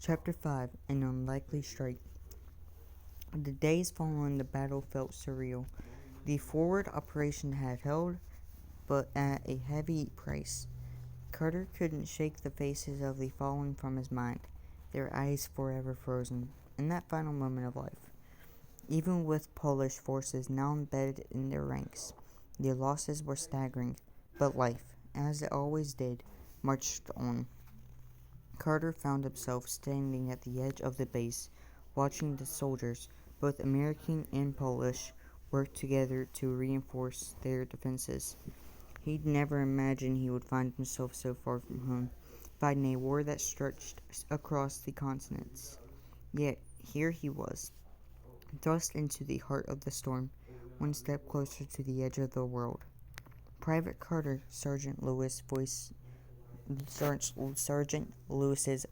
Chapter 5 An Unlikely Strike. The days following the battle felt surreal. The forward operation had held, but at a heavy price. Carter couldn't shake the faces of the fallen from his mind, their eyes forever frozen, in that final moment of life. Even with Polish forces now embedded in their ranks, the losses were staggering, but life, as it always did, marched on. Carter found himself standing at the edge of the base, watching the soldiers, both American and Polish, work together to reinforce their defenses. He'd never imagined he would find himself so far from home, fighting a war that stretched across the continents. Yet here he was, thrust into the heart of the storm, one step closer to the edge of the world. Private Carter, Sergeant Lewis's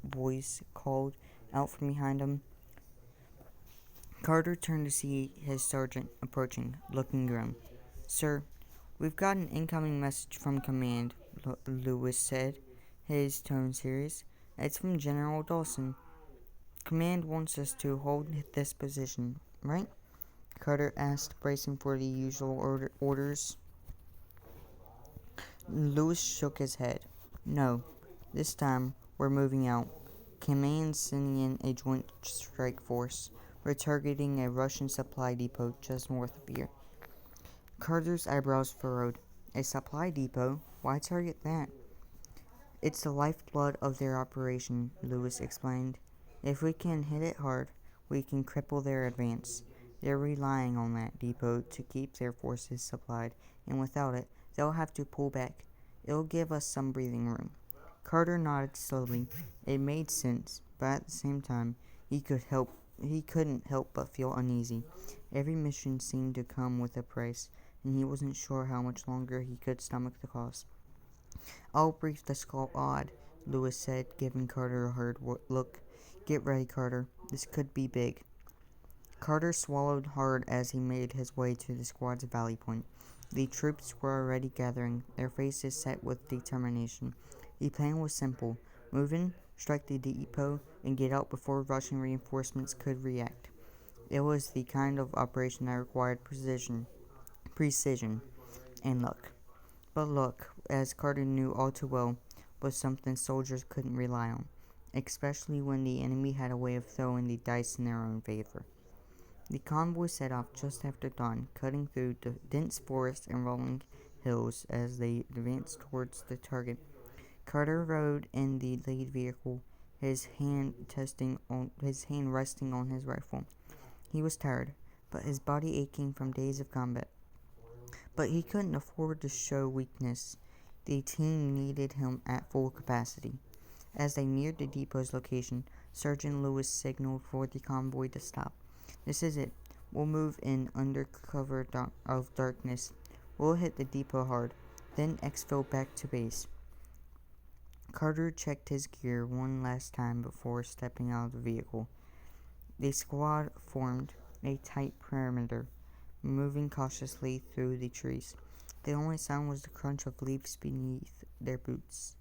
voice called out from behind him. Carter turned to see his sergeant approaching, looking grim. "Sir, we've got an incoming message from command," Lewis said, his tone serious. "It's from General Dawson. Command wants us to hold this position, right?" Carter asked, bracing for the usual orders. Lewis shook his head. "No. This time, we're moving out. Command's sending in a joint strike force. We're targeting a Russian supply depot just north of here." Carter's eyebrows furrowed. "A supply depot? Why target that?" "It's the lifeblood of their operation," Lewis explained. "If we can hit it hard, we can cripple their advance. They're relying on that depot to keep their forces supplied, and without it, they'll have to pull back. It'll give us some breathing room." Carter nodded slowly. It made sense, but at the same time, he couldn't help but feel uneasy. Every mission seemed to come with a price, and he wasn't sure how much longer he could stomach the cost. "I'll brief the squad," Lewis said, giving Carter a hard look. "Get ready, Carter. This could be big." Carter swallowed hard as he made his way to the squad's valley point. The troops were already gathering, their faces set with determination. The plan was simple: move in, strike the depot, and get out before Russian reinforcements could react. It was the kind of operation that required precision, and luck. But luck, as Carter knew all too well, was something soldiers couldn't rely on, especially when the enemy had a way of throwing the dice in their own favor. The convoy set off just after dawn, cutting through dense forest and rolling hills as they advanced towards the target. Carter rode in the lead vehicle, his hand resting on his rifle. He was tired, but his body aching from days of combat. But he couldn't afford to show weakness. The team needed him at full capacity. As they neared the depot's location, Sergeant Lewis signaled for the convoy to stop. "This is it. We'll move in under cover of darkness. We'll hit the depot hard, then exfil back to base." Carter checked his gear one last time before stepping out of the vehicle. The squad formed a tight perimeter, moving cautiously through the trees. The only sound was the crunch of leaves beneath their boots.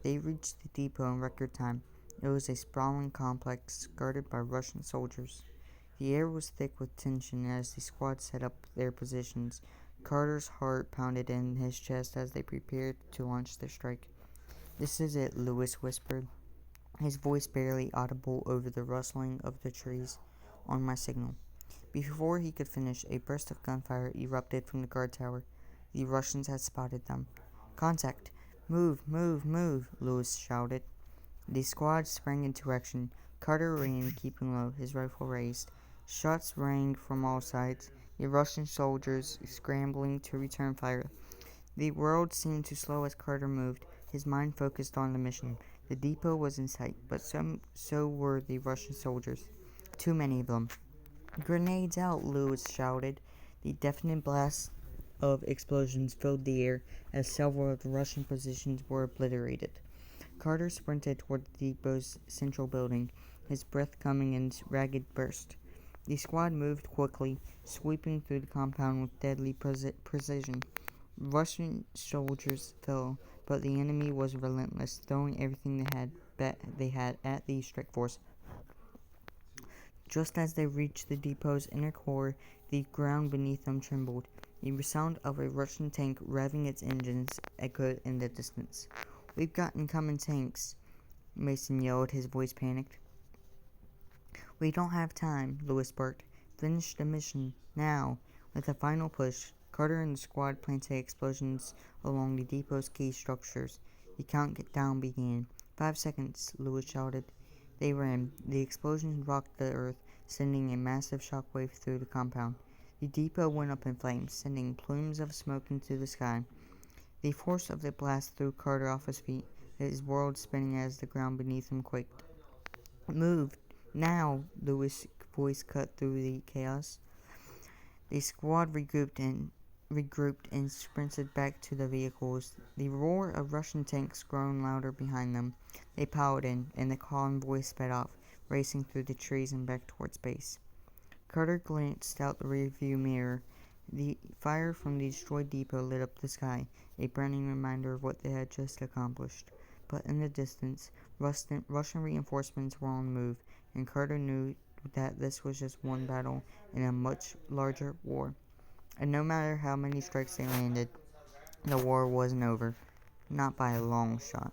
They reached the depot in record time. It was a sprawling complex guarded by Russian soldiers. The air was thick with tension as the squad set up their positions. Carter's heart pounded in his chest as they prepared to launch their strike. "This is it," Lewis whispered, his voice barely audible over the rustling of the trees. "On my signal." Before he could finish, a burst of gunfire erupted from the guard tower. The Russians had spotted them. "Contact! Move, move, move!" Lewis shouted. The squad sprang into action. Carter ran, keeping low, his rifle raised. Shots rang from all sides, the Russian soldiers scrambling to return fire. The world seemed to slow as Carter moved, his mind focused on the mission. The depot was in sight, but so were the Russian soldiers. Too many of them. "Grenades out!" Lewis shouted. The deafening blast of explosions filled the air as several of the Russian positions were obliterated. Carter sprinted toward the depot's central building, his breath coming in ragged bursts. The squad moved quickly, sweeping through the compound with deadly precision. Russian soldiers fell, but the enemy was relentless, throwing everything they had at the strike force. Just as they reached the depot's inner core, the ground beneath them trembled. The sound of a Russian tank revving its engines echoed in the distance. "We've got incoming tanks," Mason yelled, his voice panicked. "We don't have time," Lewis barked. "Finish the mission, now." With a final push, Carter and the squad planted explosions along the depot's key structures. The countdown began. 5 seconds, Lewis shouted. They ran. The explosions rocked the earth, sending a massive shockwave through the compound. The depot went up in flames, sending plumes of smoke into the sky. The force of the blast threw Carter off his feet, his world spinning as the ground beneath him quaked. "Move! Now!" Lewis' voice cut through the chaos. The squad regrouped and sprinted back to the vehicles. The roar of Russian tanks groaned louder behind them. They piled in, and the convoy sped off, racing through the trees and back towards base. Carter glanced out the rearview mirror. The fire from the destroyed depot lit up the sky, a burning reminder of what they had just accomplished. But in the distance, Russian reinforcements were on the move, and Carter knew that this was just one battle in a much larger war. And no matter how many strikes they landed, the war wasn't over. Not by a long shot.